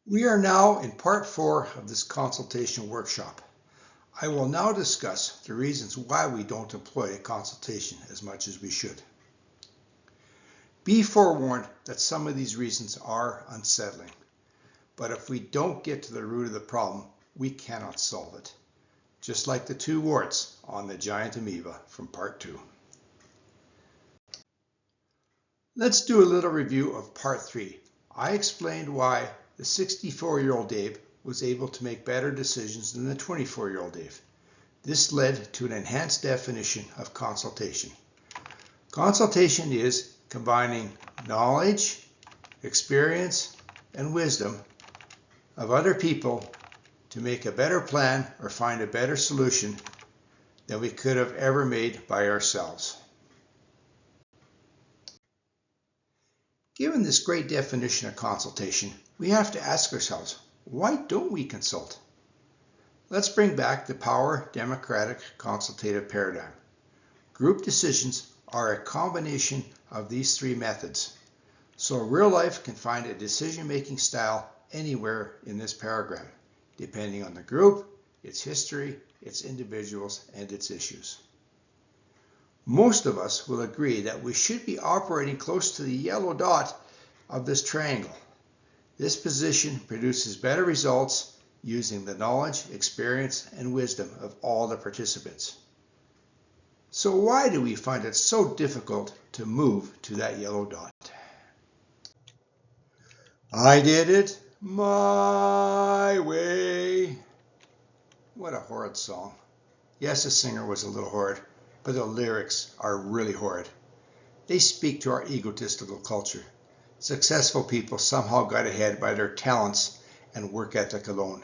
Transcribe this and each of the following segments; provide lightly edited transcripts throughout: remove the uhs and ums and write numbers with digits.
We are now in part 4 of this consultation workshop. I will now discuss the reasons why we don't employ consultation as much as we should. Be forewarned that some of these reasons are unsettling, but if we don't get to the root of the problem, we cannot solve it. Just like the 2 warts on the giant amoeba from part 2. Let's do a little review of part 3. I explained why the 64-year-old Dave was able to make better decisions than the 24-year-old Dave. This led to an enhanced definition of consultation. Consultation is combining knowledge, experience, and wisdom of other people to make a better plan or find a better solution than we could have ever made by ourselves. Given this great definition of consultation, we have to ask ourselves, why don't we consult? Let's bring back the power democratic consultative paradigm. Group decisions are a combination of these 3 methods, so real life can find a decision-making style anywhere in this paradigm, depending on the group, its history, its individuals, and its issues. Most of us will agree that we should be operating close to the yellow dot of this triangle. This position produces better results using the knowledge, experience, and wisdom of all the participants. So why do we find it so difficult to move to that yellow dot? I did it my way. What a horrid song. Yes, the singer was a little horrid, but the lyrics are really horrid. They speak to our egotistical culture. Successful people somehow got ahead by their talents and work ethic alone,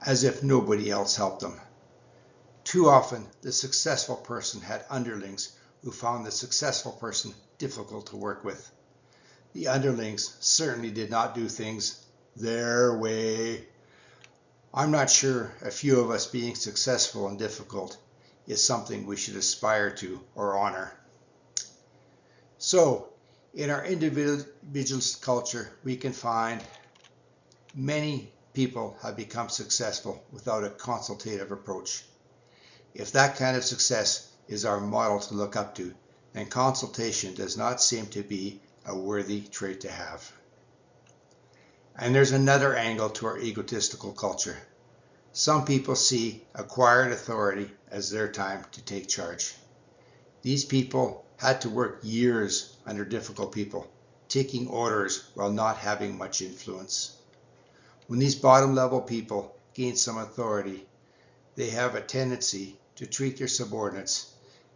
as if nobody else helped them. Too often, the successful person had underlings who found the successful person difficult to work with. The underlings certainly did not do things their way. I'm not sure a few of us being successful and difficult is something we should aspire to or honor. So, in our individualist culture, we can find many people have become successful without a consultative approach. If that kind of success is our model to look up to, then consultation does not seem to be a worthy trait to have. And there's another angle to our egotistical culture. Some people see acquired authority as their time to take charge. These people had to work years under difficult people, taking orders while not having much influence. When these bottom-level people gain some authority, they have a tendency to treat their subordinates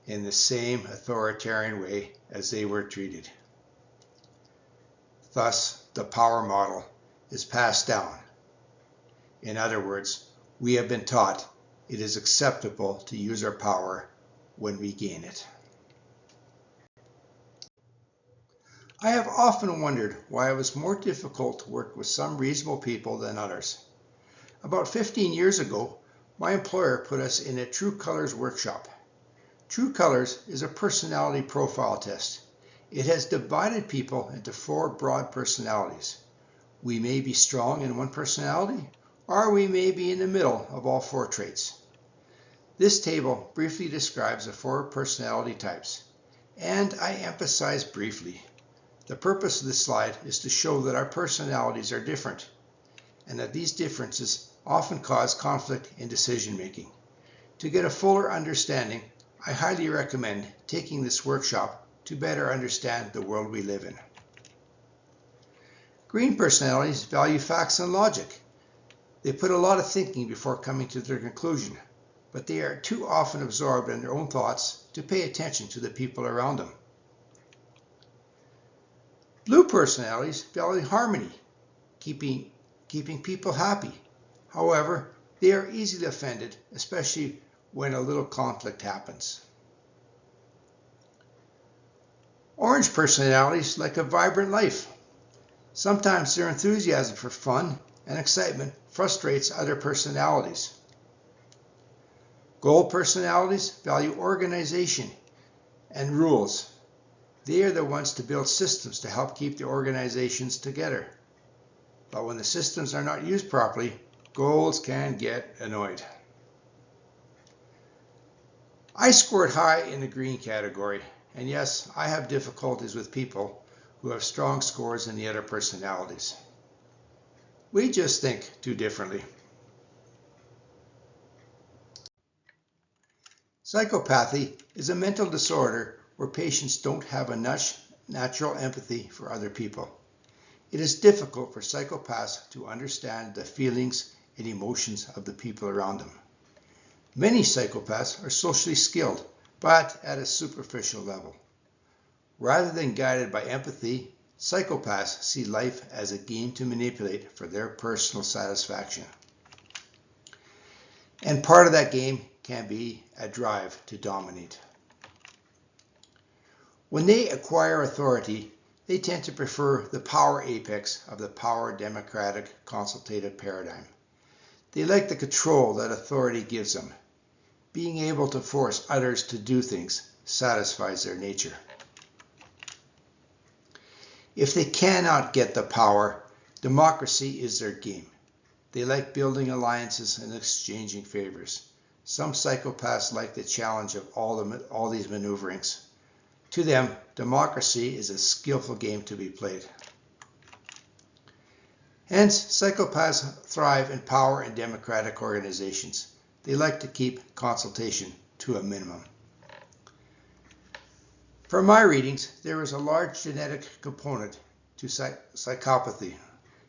in the same authoritarian way as they were treated. Thus, the power model is passed down. In other words, we have been taught it is acceptable to use our power when we gain it. I have often wondered why it was more difficult to work with some reasonable people than others. About 15 years ago, my employer put us in a True Colors workshop. True Colors is a personality profile test. It has divided people into 4 broad personalities. We may be strong in one personality, or we may be in the middle of all 4 traits. This table briefly describes the 4 personality types, and I emphasize briefly. The purpose of this slide is to show that our personalities are different, and that these differences often cause conflict in decision making. To get a fuller understanding, I highly recommend taking this workshop to better understand the world we live in. Green personalities value facts and logic. They put a lot of thinking before coming to their conclusion, but they are too often absorbed in their own thoughts to pay attention to the people around them. Blue personalities value harmony, keeping people happy. However, they are easily offended, especially when a little conflict happens. Orange personalities like a vibrant life. Sometimes their enthusiasm for fun and excitement frustrates other personalities. Gold personalities value organization and rules. They are the ones to build systems to help keep the organizations together. but when the systems are not used properly, goals can get annoyed. I scored high in the green category, and yes, I have difficulties with people who have strong scores in the other personalities. We just think too differently. Psychopathy is a mental disorder where patients don't have enough natural empathy for other people. It is difficult for psychopaths to understand the feelings and emotions of the people around them. Many psychopaths are socially skilled, but at a superficial level. Rather than guided by empathy, psychopaths see life as a game to manipulate for their personal satisfaction. And part of that game can be a drive to dominate. When they acquire authority, they tend to prefer the power apex of the power democratic consultative paradigm. They like the control that authority gives them. Being able to force others to do things satisfies their nature. If they cannot get the power, democracy is their game. They like building alliances and exchanging favors. Some psychopaths like the challenge of all these maneuverings. To them, democracy is a skillful game to be played. Hence, psychopaths thrive in power and democratic organizations. They like to keep consultation to a minimum. From my readings, there is a large genetic component to psychopathy.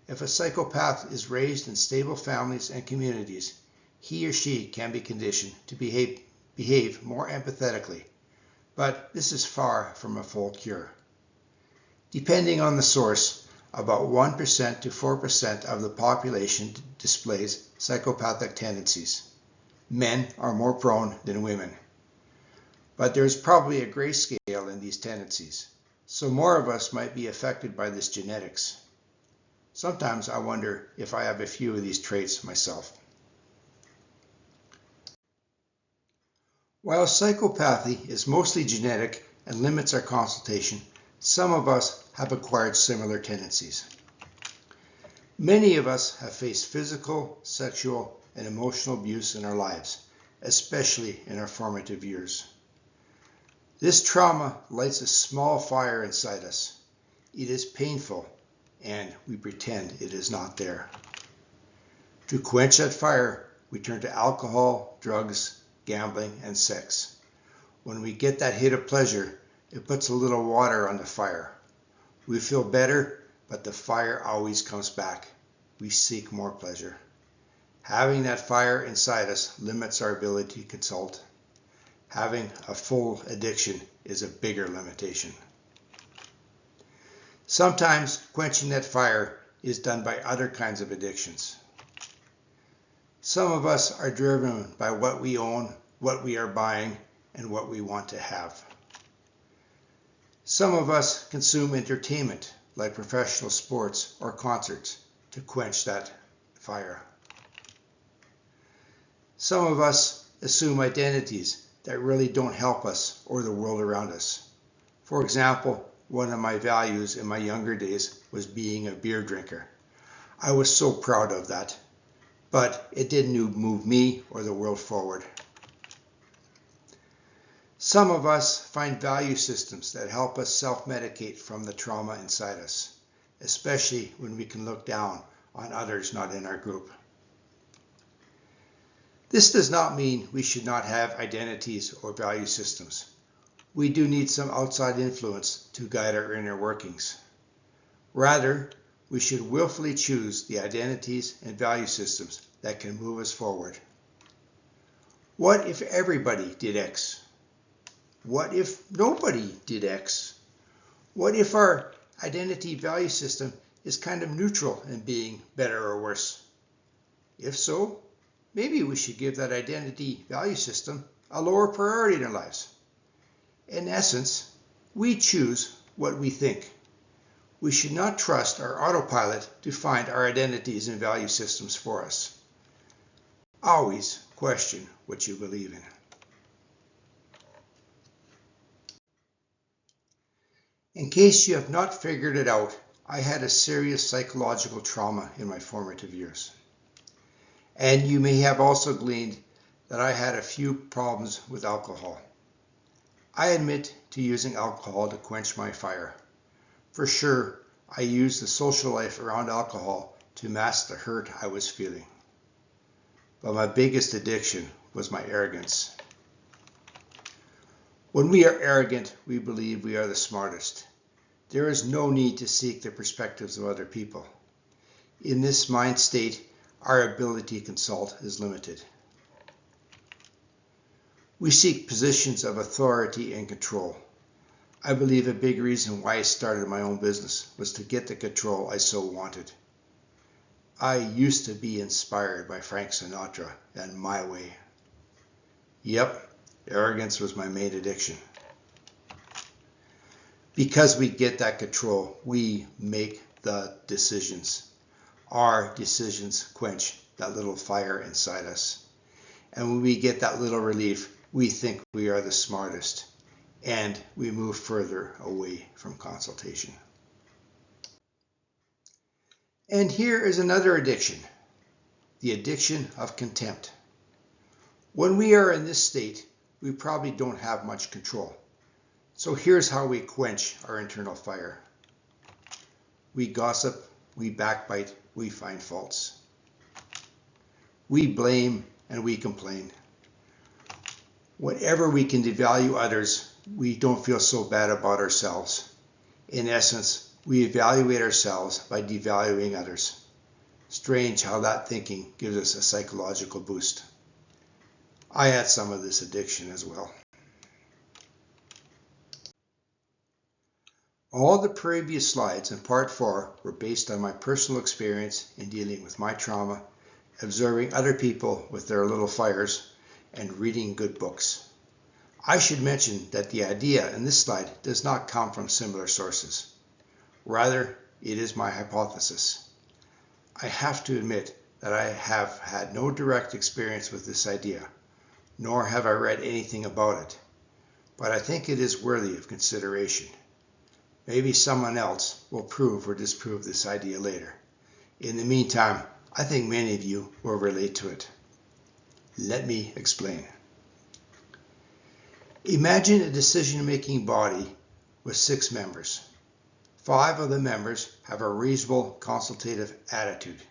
If a psychopath is raised in stable families and communities, he or she can be conditioned to behave more empathetically, but this is far from a full cure. Depending on the source, about 1% to 4% of the population displays psychopathic tendencies. Men are more prone than women. But there's probably a grayscale in these tendencies, so more of us might be affected by this genetics. Sometimes I wonder if I have a few of these traits myself. While psychopathy is mostly genetic and limits our consultation, some of us have acquired similar tendencies. Many of us have faced physical, sexual, and emotional abuse in our lives, especially in our formative years. This trauma lights a small fire inside us. It is painful, and we pretend it is not there. To quench that fire, we turn to alcohol, drugs, gambling, and sex. When we get that hit of pleasure, it puts a little water on the fire. We feel better, but the fire always comes back. We seek more pleasure. Having that fire inside us limits our ability to consult. Having a full addiction is a bigger limitation. Sometimes quenching that fire is done by other kinds of addictions. Some of us are driven by what we own, what we are buying, and what we want to have. Some of us consume entertainment, like professional sports or concerts, to quench that fire. Some of us assume identities that really don't help us or the world around us. For example, one of my values in my younger days was being a beer drinker. I was so proud of that, but it didn't move me or the world forward. Some of us find value systems that help us self-medicate from the trauma inside us, especially when we can look down on others not in our group. This does not mean we should not have identities or value systems. We do need some outside influence to guide our inner workings. Rather, we should willfully choose the identities and value systems that can move us forward. What if everybody did X? What if nobody did X? What if our identity value system is kind of neutral in being better or worse? If so, maybe we should give that identity value system a lower priority in our lives. In essence, we choose what we think. We should not trust our autopilot to find our identities and value systems for us. Always question what you believe in. In case you have not figured it out, I had a serious psychological trauma in my formative years. And you may have also gleaned that I had a few problems with alcohol. I admit to using alcohol to quench my fire. For sure, I used the social life around alcohol to mask the hurt I was feeling. But my biggest addiction was my arrogance. When we are arrogant, we believe we are the smartest. There is no need to seek the perspectives of other people. In this mind state, our ability to consult is limited. We seek positions of authority and control. I believe a big reason why I started my own business was to get the control I so wanted. I used to be inspired by Frank Sinatra and My Way. Yep, arrogance was my main addiction. Because we get that control, we make the decisions. Our decisions quench that little fire inside us. And when we get that little relief, we think we are the smartest, and we move further away from consultation. And here is another addiction, the addiction of contempt. When we are in this state, we probably don't have much control. So here's how we quench our internal fire. We gossip, we backbite, we find faults. We blame and we complain. Whenever we can devalue others, we don't feel so bad about ourselves. In essence, we evaluate ourselves by devaluing others. Strange how that thinking gives us a psychological boost. I had some of this addiction as well. All the previous slides in part 4 were based on my personal experience in dealing with my trauma, observing other people with their little fires, and reading good books. I should mention that the idea in this slide does not come from similar sources. Rather, it is my hypothesis. I have to admit that I have had no direct experience with this idea, nor have I read anything about it, but I think it is worthy of consideration. Maybe someone else will prove or disprove this idea later. In the meantime, I think many of you will relate to it. Let me explain. Imagine a decision-making body with 6 members. 5 of the members have a reasonable consultative attitude.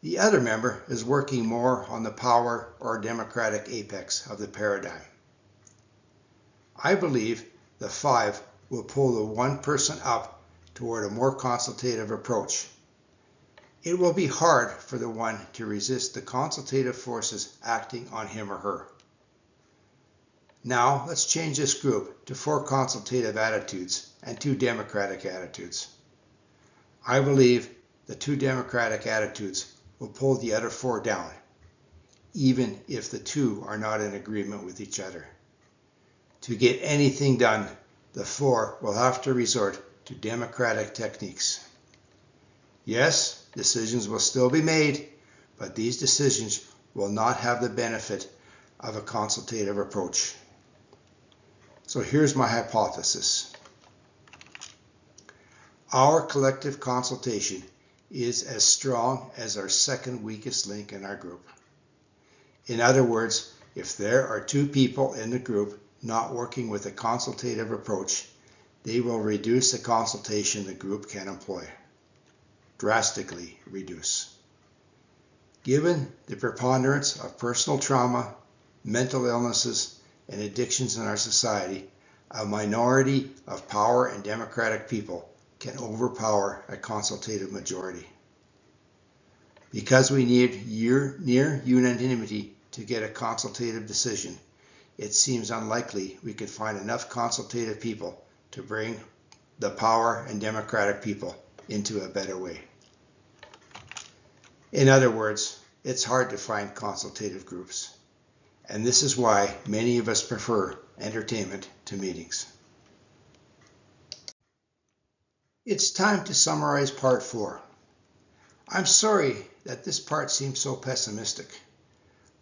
The other member is working more on the power or democratic apex of the paradigm. I believe the 5 will pull the one person up toward a more consultative approach. It will be hard for the one to resist the consultative forces acting on him or her. Now let's change this group to 4 consultative attitudes and 2 democratic attitudes. I believe the 2 democratic attitudes will pull the other 4 down, even if the 2 are not in agreement with each other. To get anything done, the 4 will have to resort to democratic techniques. Yes, decisions will still be made, but these decisions will not have the benefit of a consultative approach. So here's my hypothesis. Our collective consultation is as strong as our second weakest link in our group. In other words, if there are 2 people in the group not working with a consultative approach, they will reduce the consultation the group can employ. Drastically reduce. Given the preponderance of personal trauma, mental illnesses, and addictions in our society, a minority of power and democratic people can overpower a consultative majority. Because we need near unanimity to get a consultative decision, it seems unlikely we could find enough consultative people to bring the power and democratic people into a better way. In other words, it's hard to find consultative groups, and this is why many of us prefer entertainment to meetings. It's time to summarize part 4. I'm sorry that this part seems so pessimistic,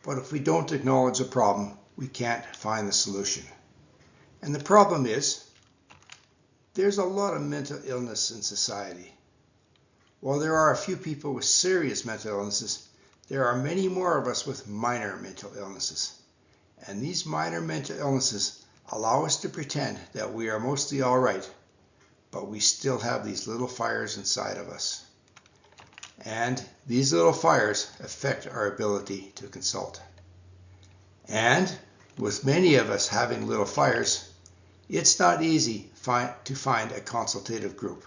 but if we don't acknowledge the problem, we can't find the solution. And the problem is, There's a lot of mental illness in society. While there are a few people with serious mental illnesses, there are many more of us with minor mental illnesses. And these minor mental illnesses allow us to pretend that we are mostly all right, but we still have these little fires inside of us. And these little fires affect our ability to consult. And with many of us having little fires, it's not easy to find a consultative group.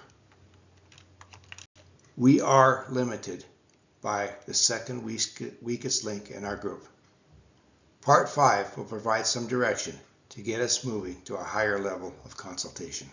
We are limited by the second weakest link in our group. Part 5 will provide some direction to get us moving to a higher level of consultation.